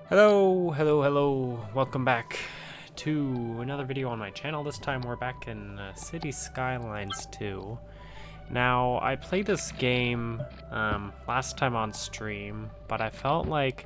Hello, welcome back to another video on my channel. This time we're back in City Skylines 2. Now, I played this game last time on stream, but I felt like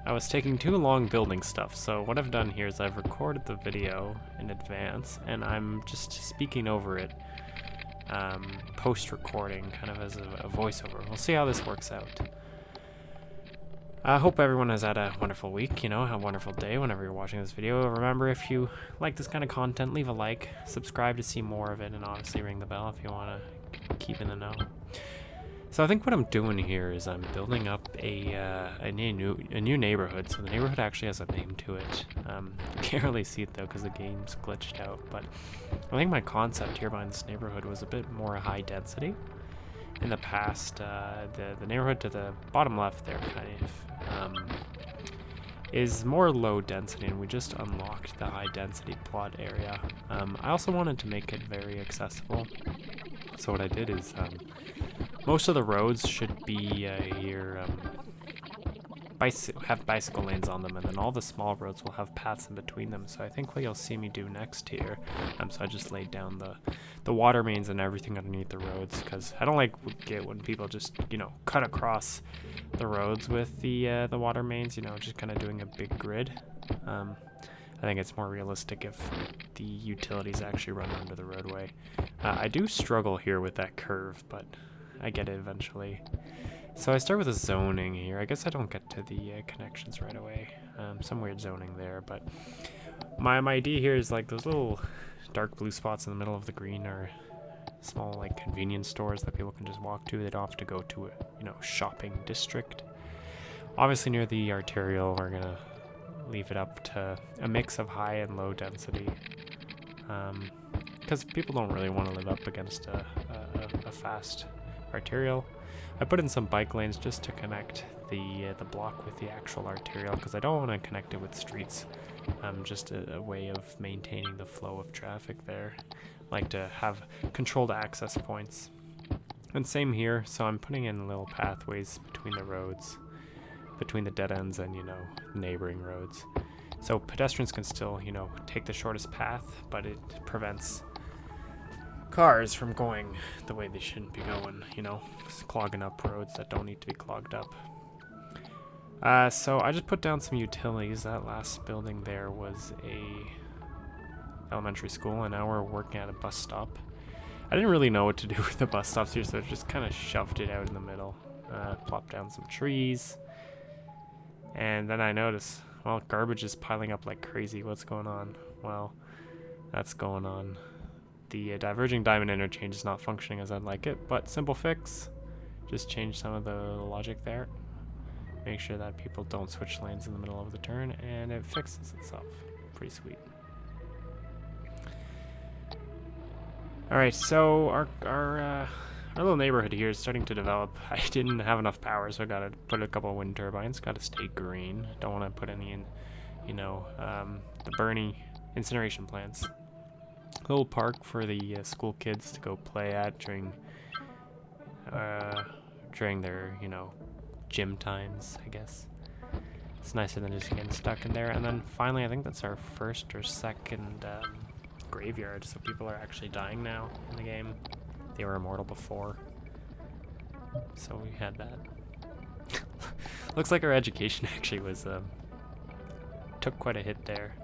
I was taking too long building stuff, so what I've done here is I've recorded the video in advance, and I'm just speaking over it post-recording, kind of as a voiceover. We'll see how this works out. I hope everyone has had a wonderful week, a wonderful day whenever you're watching this video. Remember, if you like this kind of content, leave a like, subscribe to see more of it, and obviously ring the bell if you want to keep in the know. So I think what I'm doing here is I'm building up a new neighborhood. So the neighborhood actually has a name to it. You can't really see it though because the game's glitched out, but I think my concept here behind this neighborhood was a bit more high density. In the past, the neighborhood to the bottom left there is more low density, and we just unlocked the high density plot area. I also wanted to make it very accessible, so what I did is most of the roads should be have bicycle lanes on them, and then all the small roads will have paths in between them. So I think what you'll see me do next here, so I just laid down the water mains and everything underneath the roads, because I don't like when people just cut across the roads with the water mains, just kind of doing a big grid. I think it's more realistic if the utilities actually run under the roadway. I do struggle here with that curve, but I get it eventually. So I start with a zoning here. I guess I don't get to the connections right away. Some weird zoning there, but my idea here is like those little dark blue spots in the middle of the green are small like convenience stores that people can just walk to. They don't have to go to a shopping district. Obviously near the arterial, we're gonna leave it up to a mix of high and low density, because people don't really want to live up against a fast arterial. I put in some bike lanes just to connect the block with the actual arterial, because I don't want to connect it with streets. Just a way of maintaining the flow of traffic there. I like to have controlled access points. And same here, so I'm putting in little pathways between the roads, between the dead ends and neighboring roads. So pedestrians can still take the shortest path, but it prevents cars from going the way they shouldn't be going, clogging up roads that don't need to be clogged up. So I just put down some utilities. That last building there was a elementary school, and now we're working at a bus stop. I didn't really know what to do with the bus stops here, so I just kind of shoved it out in the middle. Plopped down some trees, and then I notice, well, garbage is piling up like crazy. What's going on? Well, that's going on. The diverging diamond interchange is not functioning as I'd like it, but simple fix. Just change some of the logic there. Make sure that people don't switch lanes in the middle of the turn, and it fixes itself. Pretty sweet. Alright, so our little neighborhood here is starting to develop. I didn't have enough power, so I gotta put a couple of wind turbines. Gotta stay green. Don't want to put any in, the burning incineration plants. Little park for the school kids to go play at during their gym times, I guess. It's nicer than just getting stuck in there. And then finally, I think that's our first or second graveyard, so people are actually dying now in the game. They were immortal before, so we had that. Looks like our education actually was took quite a hit there.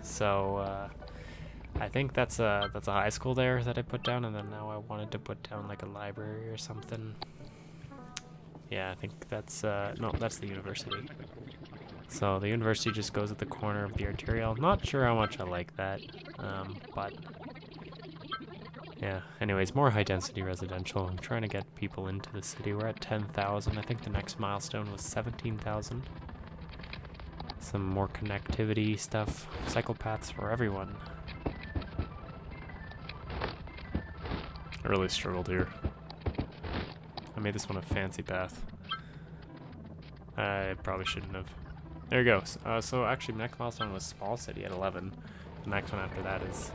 So I think that's a high school there that I put down, and then now I wanted to put down like a library or something. Yeah, I think that's no, that's the university. So the university just goes at the corner of the arterial. Not sure how much I like that, but yeah. Anyways, more high density residential. I'm trying to get people into the city. We're at 10,000. I think the next milestone was 17,000. Some more connectivity stuff, cycle paths for everyone. I really struggled here. I made this one a fancy path. I probably shouldn't have. There it goes. So actually, next milestone was small city at 11. The next one after that is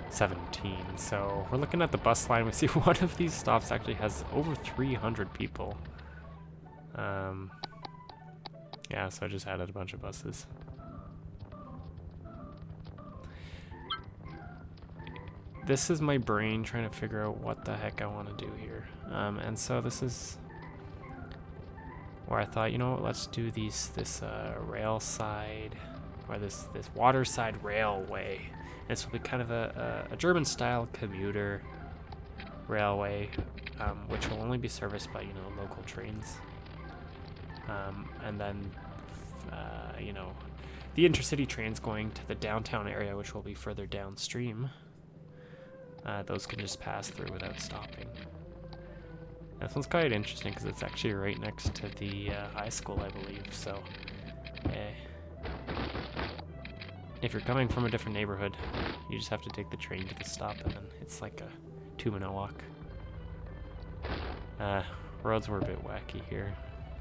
17. So we're looking at the bus line. We see one of these stops actually has over 300 people. Yeah, so I just added a bunch of buses. This is my brain trying to figure out what the heck I want to do here. And so this is where I thought, you know what, let's do this rail side, or this water side railway. This will be kind of a German-style commuter railway, which will only be serviced by, you know, local trains. And then, you know, the intercity trains going to the downtown area, which will be further downstream. Those can just pass through without stopping. This one's quite interesting because it's actually right next to the high school, I believe. So, if you're coming from a different neighborhood, you just have to take the train to the stop, and then it's like a 2-minute walk. Roads were a bit wacky here.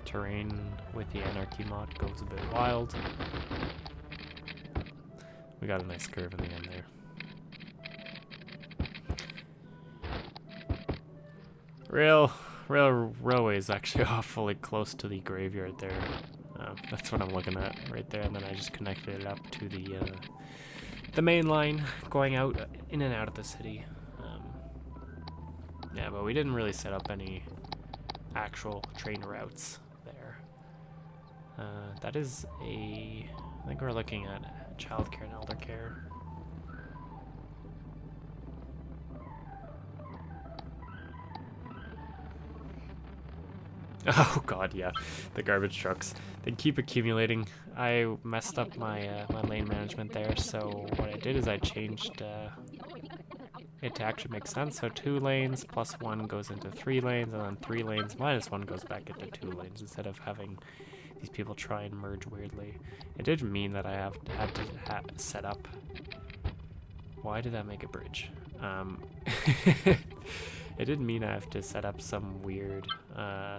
Terrain with the Anarchy mod goes a bit wild. We got a nice curve in the end there. Railway is actually awfully close to the graveyard there. That's what I'm looking at right there, and then I just connected it up to the main line going out in and out of the city. Yeah, but we didn't really set up any actual train routes there. That is I think we're looking at childcare and elder care. Oh god, yeah, the garbage trucks. They keep accumulating. I messed up my my lane management there, so what I did is I changed it to actually make sense. So 2 lanes plus 1 goes into 3 lanes, and then 3 lanes minus 1 goes back into 2 lanes, instead of having these people try and merge weirdly. It did mean that I had to set up... Why did that make a bridge? It didn't mean I have to set up some weird,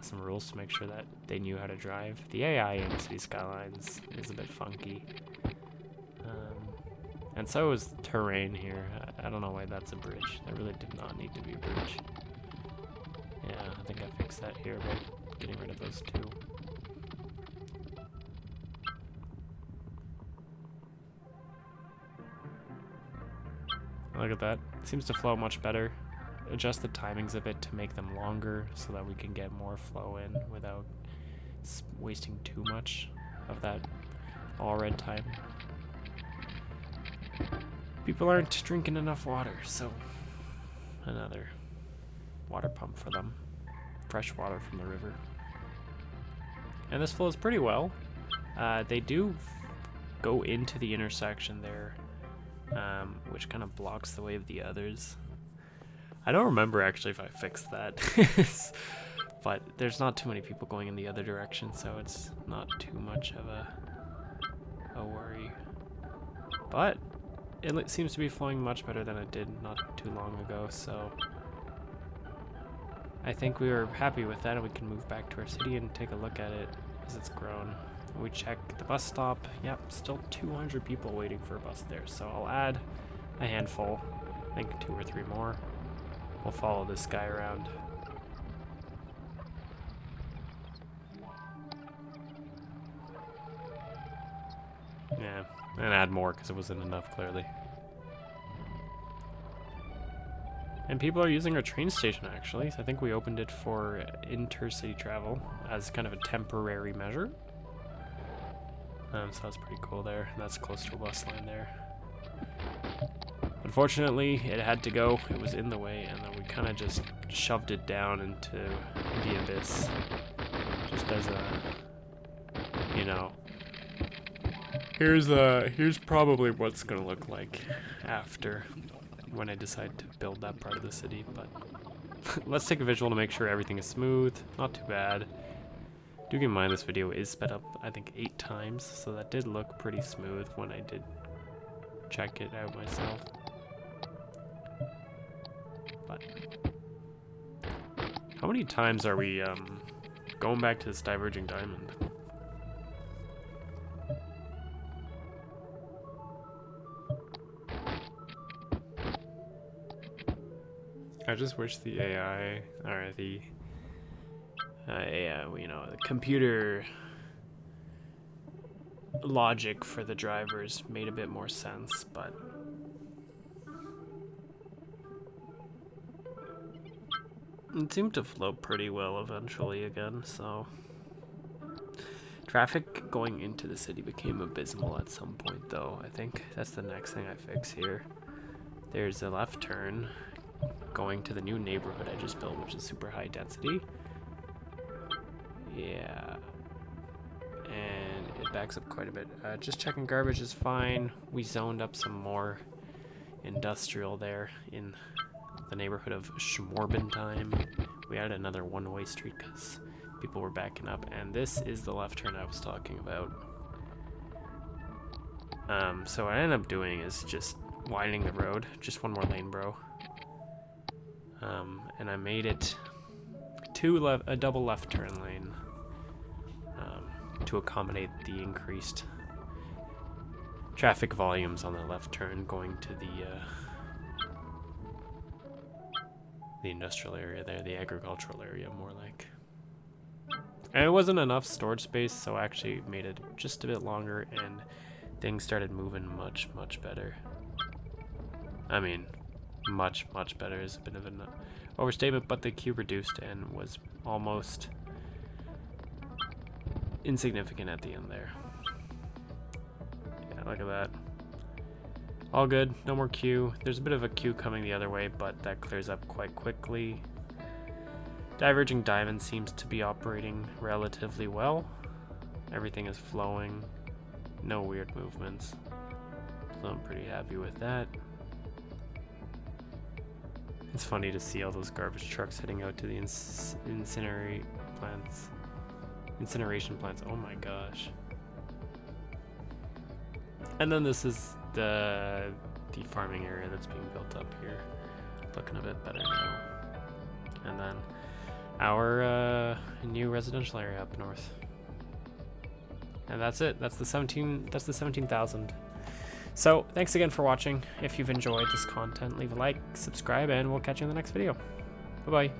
some rules to make sure that they knew how to drive. The AI in City Skylines is a bit funky. And so is terrain here. I don't know why that's a bridge. That really did not need to be a bridge. Yeah, I think I fixed that here by getting rid of those 2. Look at that. It seems to flow much better. Adjust the timings a bit to make them longer so that we can get more flow in without wasting too much of that all red time. People aren't drinking enough water, so another water pump for them. Fresh water from the river. And this flows pretty well. They do go into the intersection there, which kind of blocks the way of the others. I don't remember actually if I fixed that, but there's not too many people going in the other direction, so it's not too much of a worry. But it seems to be flowing much better than it did not too long ago, so I think we were happy with that, and we can move back to our city and take a look at it as it's grown. We check the bus stop. Yep, still 200 people waiting for a bus there, so I'll add a handful, I think 2 or 3 more. We'll follow this guy around. Yeah, and add more because it wasn't enough, clearly. And people are using our train station, actually. So I think we opened it for intercity travel as kind of a temporary measure. So that's pretty cool there. And that's close to a bus line there. Unfortunately, it had to go. It was in the way, and then we kind of just shoved it down into the abyss. Just as a, you know, here's probably what's gonna look like after, when I decide to build that part of the city. But let's take a visual to make sure everything is smooth. Not too bad. Do keep in mind this video is sped up, I think, 8 times, so that did look pretty smooth when I did check it out myself. But how many times are we going back to this diverging diamond? I just wish the AI, or the you know, the computer logic for the drivers made a bit more sense, but it seemed to flow pretty well eventually again, so traffic going into the city became abysmal at some point though. I think that's the next thing I fix here. There's a left turn going to the new neighborhood I just built, which is super high density. Yeah. And it backs up quite a bit. Just checking garbage is fine. We zoned up some more industrial there in the neighborhood of Schmorbentime. We added another one-way street because people were backing up. And this is the left turn I was talking about. So what I ended up doing is just widening the road. Just one more lane, bro. And I made it a double left turn lane to accommodate the increased traffic volumes on the left turn going to the industrial area there, the agricultural area more like. And it wasn't enough storage space, so I actually made it just a bit longer and things started moving much, much better. I mean, much better is a bit of an overstatement, but the queue reduced and was almost insignificant at the end there. Yeah, look at that. All good, no more queue. There's a bit of a queue coming the other way, but that clears up quite quickly. Diverging Diamond seems to be operating relatively well. Everything is flowing, no weird movements, so I'm pretty happy with that. It's funny to see all those garbage trucks heading out to the incineration plants. Oh my gosh. And then this is the farming area that's being built up here. Looking a bit better now. And then our new residential area up north. And that's it. That's the 17,000. So, thanks again for watching. If you've enjoyed this content, leave a like, subscribe, and we'll catch you in the next video. Bye-bye.